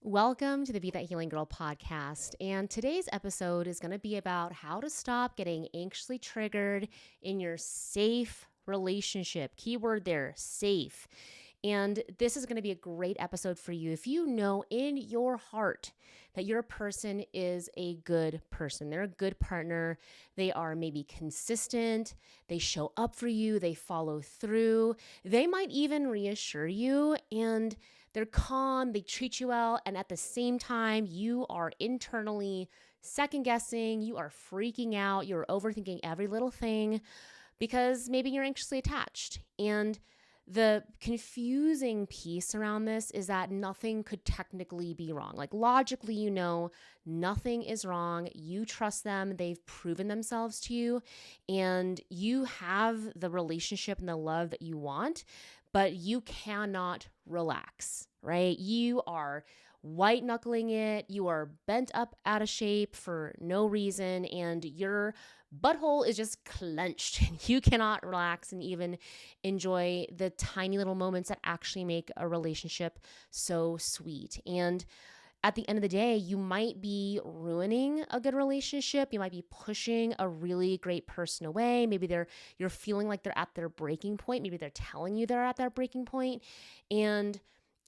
Welcome to the Be That Healing Girl podcast. And today's episode is going to be about how to stop getting anxiously triggered in your safe relationship. Keyword there, safe. And this is going to be a great episode for you if you know in your heart that your person is a good person. They're a good partner. They are maybe consistent. They show up for you. They follow through. They might even reassure you, and they're calm. They treat you well. And at the same time, you are internally second guessing. You are freaking out. You're overthinking every little thing because maybe you're anxiously attached. And the confusing piece around this is that nothing could technically be wrong. Like logically, you know, nothing is wrong. You trust them. They've proven themselves to you, and you have the relationship and the love that you want, but you cannot relax, right? You are white-knuckling it. You are bent up out of shape for no reason, and your butthole is just clenched. You cannot relax and even enjoy the tiny little moments that actually make a relationship so sweet. And at the end of the day, you might be ruining a good relationship. You might be pushing a really great person away. Maybe you're feeling like they're at their breaking point. Maybe they're telling you they're at their breaking point. And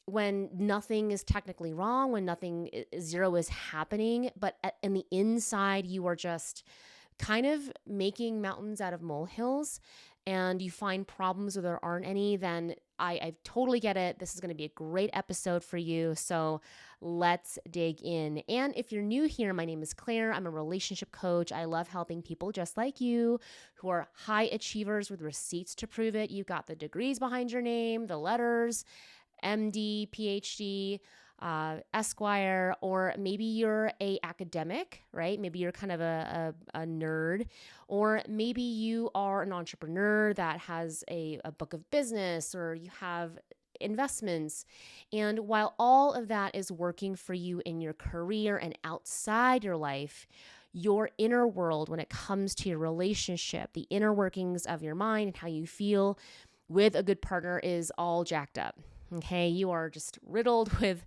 when nothing is technically wrong, when zero is happening, but in the inside, you are just kind of making mountains out of molehills, and you find problems where there aren't any, then I totally get it. This is going to be a great episode for you. So let's dig in. And if you're new here, my name is Claire. I'm a relationship coach. I love helping people just like you who are high achievers with receipts to prove it. You've got the degrees behind your name, the letters, MD, PhD, Esquire, or maybe you're a academic, right? Maybe you're kind of a nerd, or maybe you are an entrepreneur that has a book of business, or you have investments. And while all of that is working for you in your career and outside your life, your inner world, when it comes to your relationship, the inner workings of your mind and how you feel with a good partner is all jacked up. Okay, you are just riddled with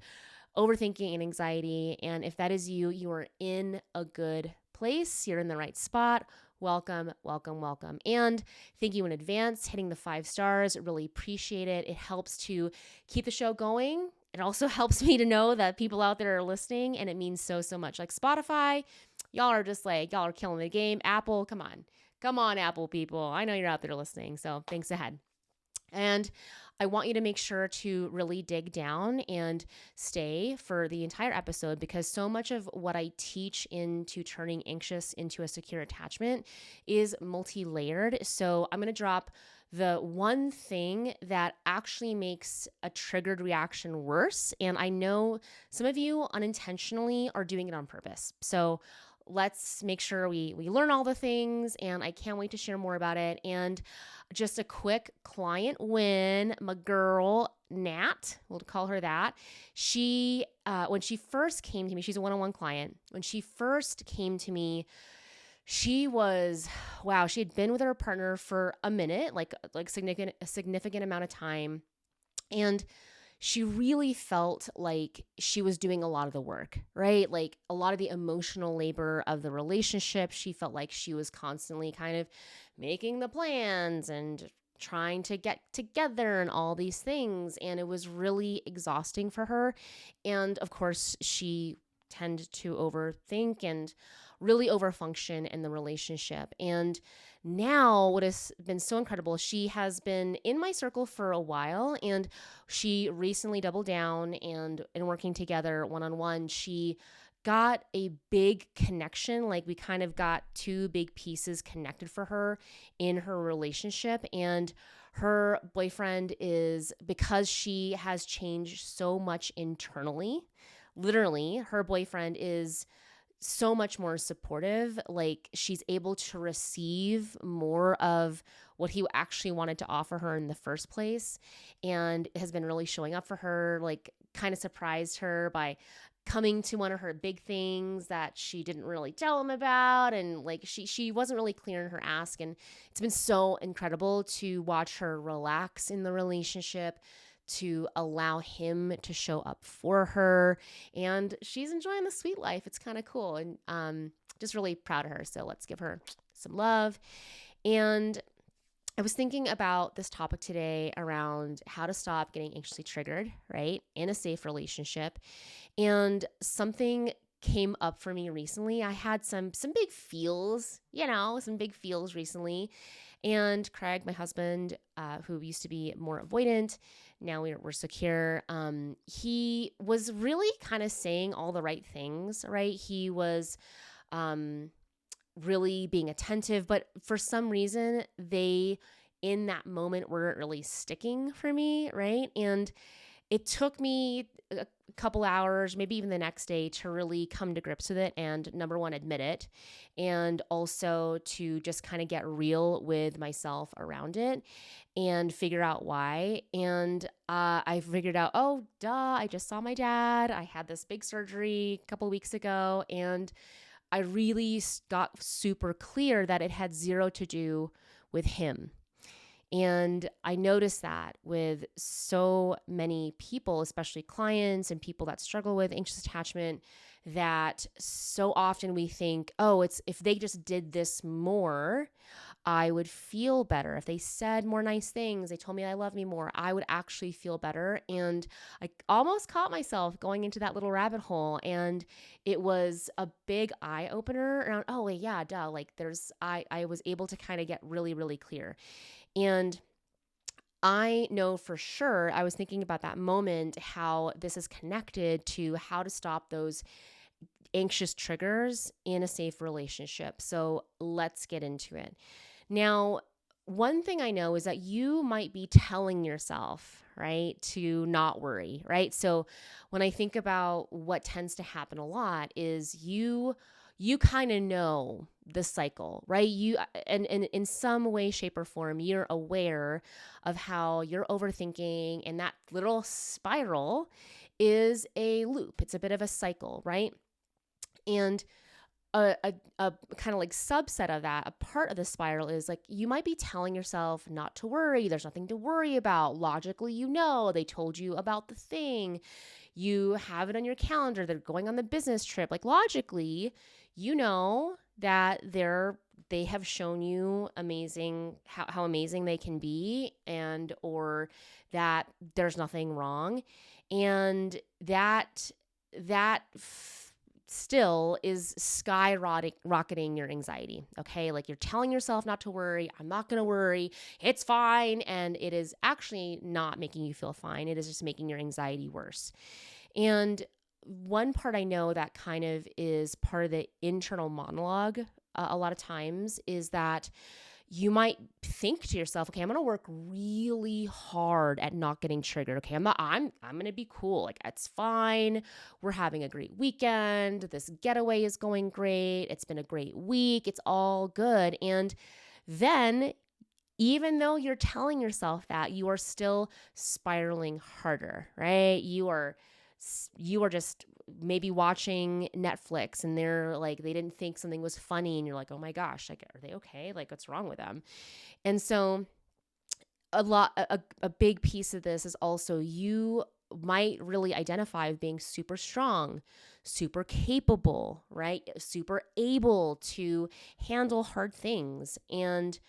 overthinking and anxiety. And if that is you, you are in a good place. You're in the right spot. Welcome, welcome, welcome. And thank you in advance, hitting the 5 stars. Really appreciate it. It helps to keep the show going. It also helps me to know that people out there are listening, and it means so, so much. Like Spotify, y'all are killing the game. Apple, come on. Come on, Apple people. I know you're out there listening, so thanks ahead. And I want you to make sure to really dig down and stay for the entire episode, because so much of what I teach into turning anxious into a secure attachment is multi-layered. So I'm going to drop the one thing that actually makes a triggered reaction worse. And I know some of you unintentionally are doing it on purpose. So let's make sure we learn all the things, and I can't wait to share more about it. And just a quick client win, my girl, Nat, we'll call her that. She, when she first came to me, she's a one-on-one client. When she first came to me, she had been with her partner for a minute, like a significant amount of time. And she really felt like she was doing a lot of the work, right? Like a lot of the emotional labor of the relationship. She felt like she was constantly kind of making the plans and trying to get together and all these things. And it was really exhausting for her. And of course, she tended to overthink and really overfunction in the relationship. And now what has been so incredible, she has been in my circle for a while, and she recently doubled down, and in working together one-on-one, she got a big connection. Like we kind of got 2 big pieces connected for her in her relationship. And her boyfriend is, because she has changed so much internally, literally, her boyfriend is so much more supportive. Like she's able to receive more of what he actually wanted to offer her in the first place, and has been really showing up for her, like kind of surprised her by coming to one of her big things that she didn't really tell him about. And like she wasn't really clear in her ask. And it's been so incredible to watch her relax in the relationship, to allow him to show up for her. And she's enjoying the sweet life. It's kind of cool. And just really proud of her. So let's give her some love. And I was thinking about this topic today around how to stop getting anxiously triggered, right, in a safe relationship. And something came up for me recently. I had some big feels, some big feels recently. And Craig, my husband, who used to be more avoidant, now we're secure. He was really kind of saying all the right things, right? He was really being attentive, but for some reason they in that moment weren't really sticking for me, right? And it took me a couple hours, maybe even the next day, to really come to grips with it and, number one, admit it, and also to just kind of get real with myself around it and figure out why. And I figured out, oh, duh, I just saw my dad. I had this big surgery a couple weeks ago, and I really got super clear that it had zero to do with him. And I noticed that with so many people, especially clients and people that struggle with anxious attachment, that so often we think, oh, it's if they just did this more, I would feel better. If they said more nice things, they told me I love me more, I would actually feel better. And I almost caught myself going into that little rabbit hole. And it was a big eye opener around, oh, wait, yeah, duh. Like I was able to kind of get really, really clear. And I know for sure, I was thinking about that moment, how this is connected to how to stop those anxious triggers in a safe relationship. So let's get into it. Now, one thing I know is that you might be telling yourself, right, to not worry, right? So when I think about what tends to happen a lot is you kind of know the cycle, right? And in some way, shape, or form, you're aware of how you're overthinking, and that little spiral is a loop. It's a bit of a cycle, right? And a kind of like subset of that, a part of the spiral is like you might be telling yourself not to worry. There's nothing to worry about. Logically, they told you about the thing. You have it on your calendar. They're going on the business trip. Like logically, that they have shown you how amazing they can be, and or that there's nothing wrong, and that still is skyrocketing your anxiety. Okay, like you're telling yourself not to worry. I'm not going to worry. It's fine, and it is actually not making you feel fine. It is just making your anxiety worse. And one part I know that kind of is part of the internal monologue a lot of times is that you might think to yourself, okay, I'm going to work really hard at not getting triggered. Okay, I'm going to be cool. Like, it's fine. We're having a great weekend. This getaway is going great. It's been a great week. It's all good. And then even though you're telling yourself that, you are still spiraling harder, right? You are just maybe watching Netflix, and they didn't think something was funny, and you're like, oh my gosh, like, are they okay? Like, what's wrong with them? And so a big piece of this is also you might really identify with being super strong, super capable, right? Super able to handle hard things. And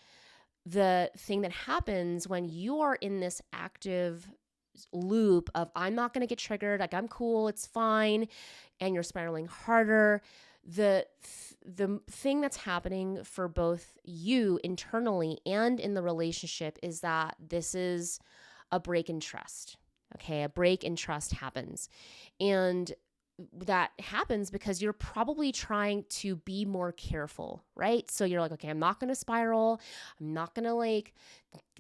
the thing that happens when you are in this active loop of I'm not going to get triggered, like I'm cool, it's fine, and you're spiraling harder, the thing that's happening for both you internally and in the relationship is that this is a break in trust. Okay, a break in trust happens. And that happens because you're probably trying to be more careful, right? So you're like, okay, I'm not going to spiral. I'm not going to like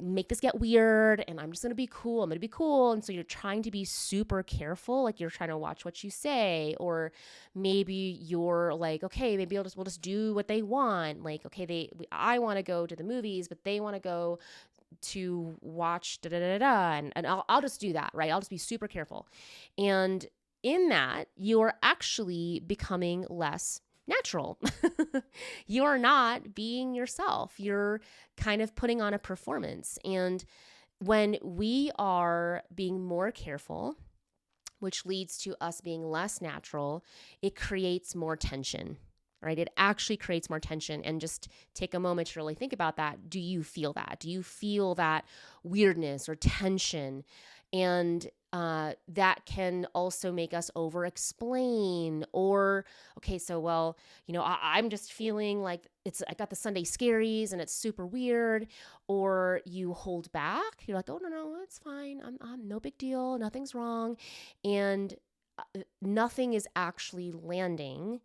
make this get weird, and I'm just going to be cool. I'm going to be cool. And so you're trying to be super careful. Like you're trying to watch what you say, or maybe you're like, okay, maybe we'll just do what they want. Like, okay, I want to go to the movies, but they want to go to watch and I'll just do that, right? I'll just be super careful. And in that, you're actually becoming less natural. You're not being yourself. You're kind of putting on a performance. And when we are being more careful, which leads to us being less natural, it creates more tension, right? It actually creates more tension. And just take a moment to really think about that. Do you feel that? Do you feel that weirdness or tension? And that can also make us over explain, or, okay, so, well, I'm just feeling like I got the Sunday scaries and it's super weird. Or you hold back. You're like, oh, no, it's fine. I'm no big deal. Nothing's wrong. And nothing is actually landing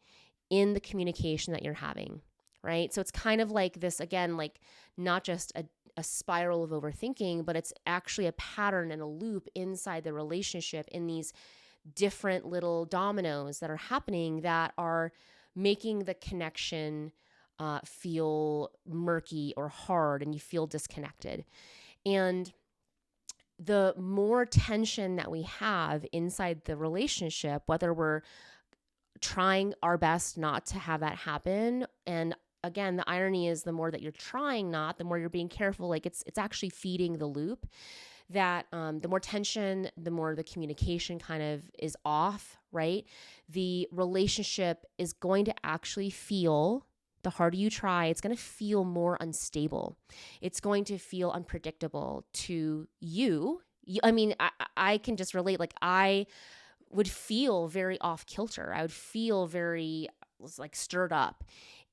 in the communication that you're having, right? So it's kind of like this, again, like not just a spiral of overthinking, but it's actually a pattern and a loop inside the relationship, in these different little dominoes that are happening that are making the connection feel murky or hard, and you feel disconnected. And the more tension that we have inside the relationship, whether we're trying our best not to have that happen, and again, the irony is the more that you're trying not, the more you're being careful, like it's actually feeding the loop, that the more tension, the more the communication kind of is off, right? The relationship is going to actually feel, the harder you try, it's going to feel more unstable. It's going to feel unpredictable to you. I mean, I can just relate. Like, I would feel very off kilter. I would feel very like stirred up.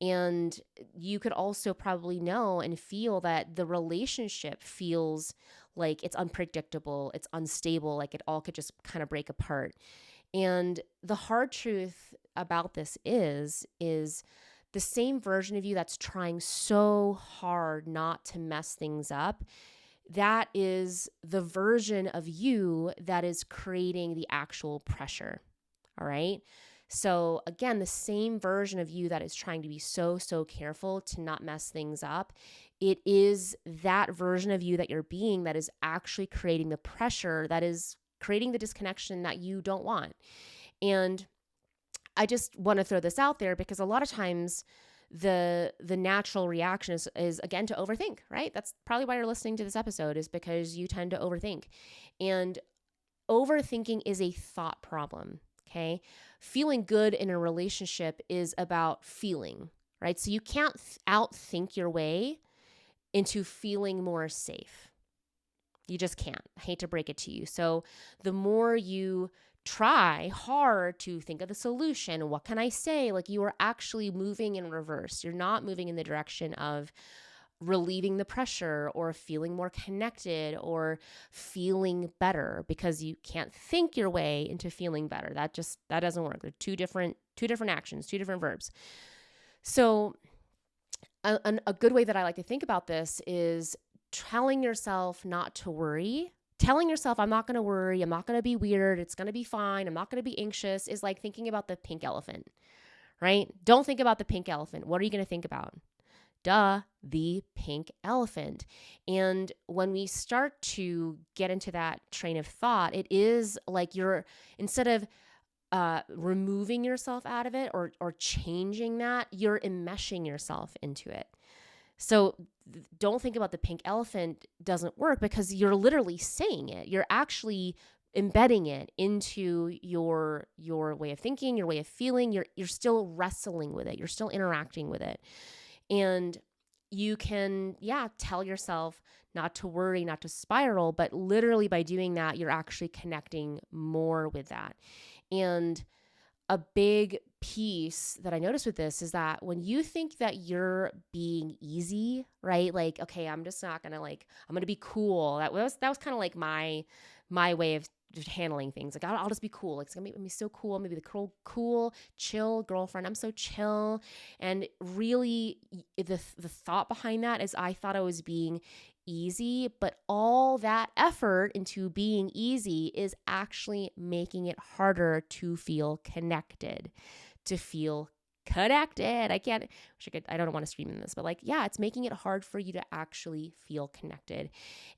And you could also probably know and feel that the relationship feels like it's unpredictable, it's unstable, like it all could just kind of break apart. And the hard truth about this is the same version of you that's trying so hard not to mess things up, that is the version of you that is creating the actual pressure. All right. So again, the same version of you that is trying to be so careful to not mess things up, it is that version of you that you're being that is actually creating the pressure, that is creating the disconnection that you don't want. And I just want to throw this out there because a lot of times the natural reaction is again to overthink, right? That's probably why you're listening to this episode, is because you tend to overthink. And overthinking is a thought problem, okay? Feeling good in a relationship is about feeling, right? So you can't outthink your way into feeling more safe. You just can't. I hate to break it to you. So the more you try hard to think of the solution, what can I say? Like, you are actually moving in reverse. You're not moving in the direction of relieving the pressure or feeling more connected or feeling better, because you can't think your way into feeling better. That doesn't work. They're two different actions, two different verbs. So a good way that I like to think about this is telling yourself not to worry. Telling yourself, I'm not going to worry, I'm not going to be weird, it's going to be fine, I'm not going to be anxious, is like thinking about the pink elephant, right? Don't think about the pink elephant. What are you going to think about? Duh, the pink elephant. And when we start to get into that train of thought, it is like you're, instead of removing yourself out of it or changing that, you're enmeshing yourself into it. So don't think about the pink elephant doesn't work, because you're literally saying it. You're actually embedding it into your way of thinking, your way of feeling. You're still wrestling with it. You're still interacting with it. And you can, tell yourself not to worry, not to spiral, but literally by doing that, you're actually connecting more with that. And a big piece that I noticed with this is that when you think that you're being easy, right? Like, okay, I'm just not gonna I'm gonna be cool. That was kind of like my way of just handling things. Like, I'll just be cool. Like, it's gonna be so cool. Maybe the cool, chill girlfriend. I'm so chill. And really, the thought behind that is I thought I was being easy, but all that effort into being easy is actually making it harder to feel connected, I don't want to scream in this, but it's making it hard for you to actually feel connected.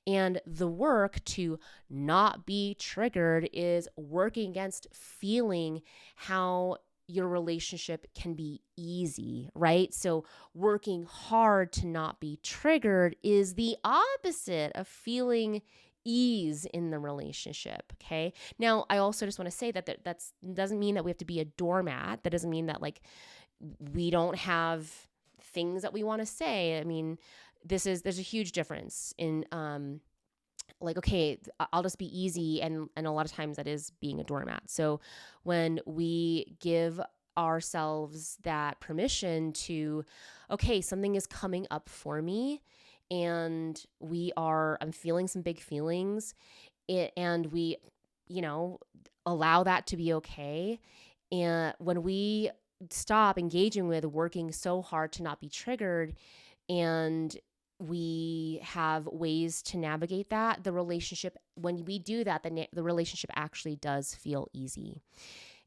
And the work to not be triggered is working against feeling how your relationship can be easy, right? So working hard to not be triggered is the opposite of feeling ease in the relationship. Okay. Now, I also just want to say that that's doesn't mean that we have to be a doormat. That doesn't mean that like we don't have things that we want to say. I mean, there's a huge difference in like, okay, I'll just be easy, and a lot of times that is being a doormat. So when we give ourselves that permission to, okay, something is coming up for me, and I'm feeling some big feelings, and we, you know, allow that to be okay. And when we stop engaging with working so hard to not be triggered, and we have ways to navigate that, the relationship, when we do that, the relationship actually does feel easy.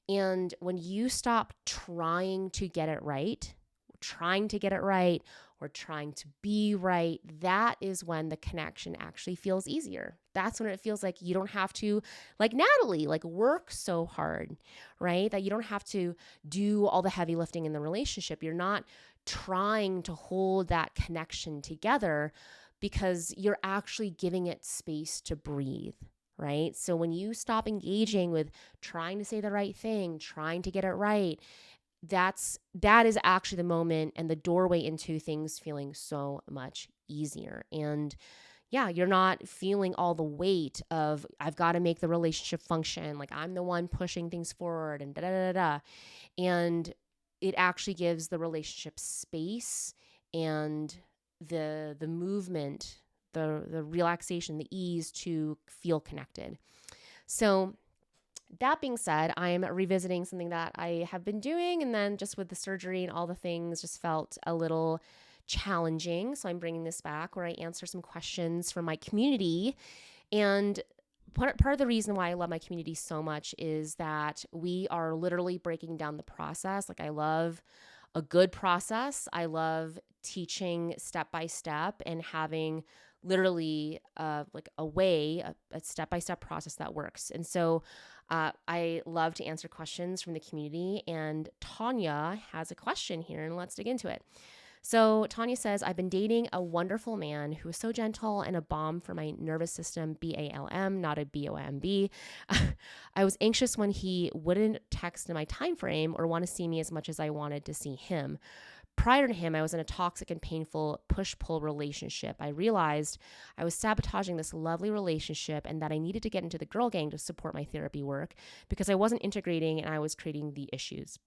And when you stop trying to get it right, or trying to be right, that is when the connection actually feels easier. That's when it feels like you don't have to, like Natalie, like work so hard, right? That you don't have to do all the heavy lifting in the relationship. You're not trying to hold that connection together because you're actually giving it space to breathe, right? So when you stop engaging with trying to say the right thing, trying to get it right, that is actually the moment and the doorway into things feeling so much easier. And yeah, you're not feeling all the weight of I've got to make the relationship function, like I'm the one pushing things forward and da da da da. And it actually gives the relationship space and the movement, the relaxation, the ease to feel connected. So that being said, I am revisiting something that I have been doing, and then just with the surgery and all the things just felt a little challenging. So I'm bringing this back where I answer some questions from my community. And part of the reason why I love my community so much is that we are literally breaking down the process. Like, I love a good process. I love teaching step by step and having literally like a step-by-step process that works. And so I love to answer questions from the community, and Tanya has a question here, and let's dig into it. So Tanya says, I've been dating a wonderful man who is so gentle and a balm for my nervous system, BALM, not a BOMB. I was anxious when he wouldn't text in my time frame or want to see me as much as I wanted to see him. Prior to him, I was in a toxic and painful push-pull relationship. I realized I was sabotaging this lovely relationship and that I needed to get into the girl gang to support my therapy work because I wasn't integrating and I was creating the issues.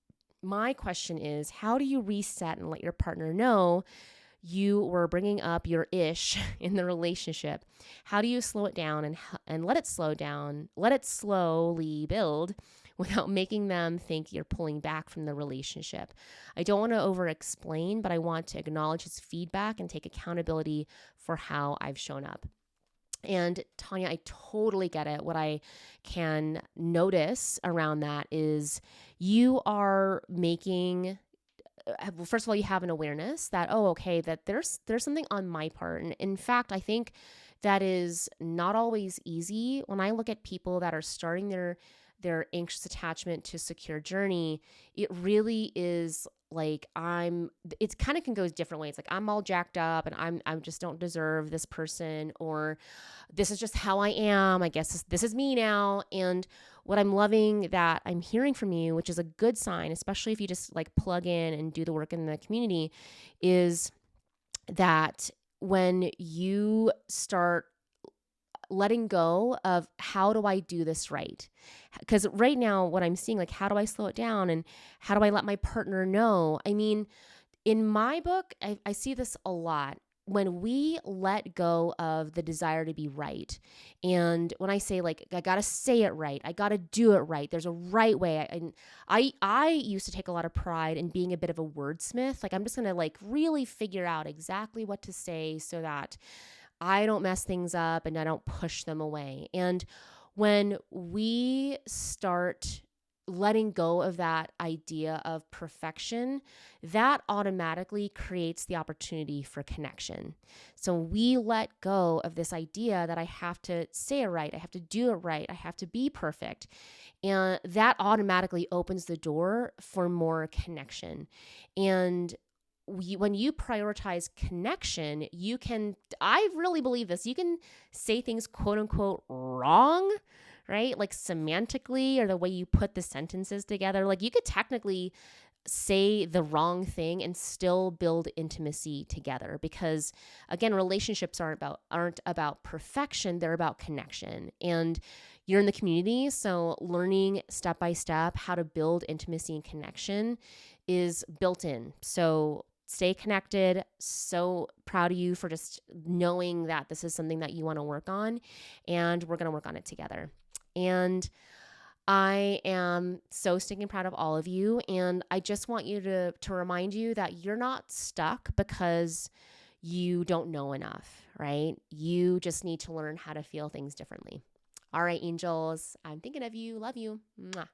My question is, how do you reset and let your partner know you were bringing up your ish in the relationship? How do you slow it down and let it slow down, let it slowly build without making them think you're pulling back from the relationship? I don't want to over explain, but I want to acknowledge his feedback and take accountability for how I've shown up. And Tanya, I totally get it. What I can notice around that is you are making, well, first of all, you have an awareness that, oh, okay, that there's something on my part. And in fact, I think that is not always easy. When I look at people that are starting their anxious attachment to secure journey, it really is like it kind of can go different ways. Like, I'm all jacked up and I just don't deserve this person, or this is just how I am. I guess this is me now. And what I'm loving that I'm hearing from you, which is a good sign, especially if you just like plug in and do the work in the community, is that when you start letting go of how do I do this right? Because right now what I'm seeing, like, how do I slow it down and how do I let my partner know? I mean, in my book, I see this a lot. When we let go of the desire to be right, and when I say, like, I gotta say it right, I gotta do it right, there's a right way. I used to take a lot of pride in being a bit of a wordsmith. Like, I'm just gonna like really figure out exactly what to say so that I don't mess things up and I don't push them away. And when we start letting go of that idea of perfection, that automatically creates the opportunity for connection. So we let go of this idea that I have to say it right, I have to do it right, I have to be perfect. And that automatically opens the door for more connection. And when you prioritize connection, I really believe this, you can say things quote unquote wrong, right? Like semantically, or the way you put the sentences together. Like you could technically say the wrong thing and still build intimacy together, because again, relationships aren't about perfection, they're about connection. And you're in the community, so learning step by step how to build intimacy and connection is built in. So stay connected. So proud of you for just knowing that this is something that you want to work on, and we're going to work on it together. And I am so stinking proud of all of you. And I just want you to remind you that you're not stuck because you don't know enough, right? You just need to learn how to feel things differently. All right, angels, I'm thinking of you. Love you. Mwah.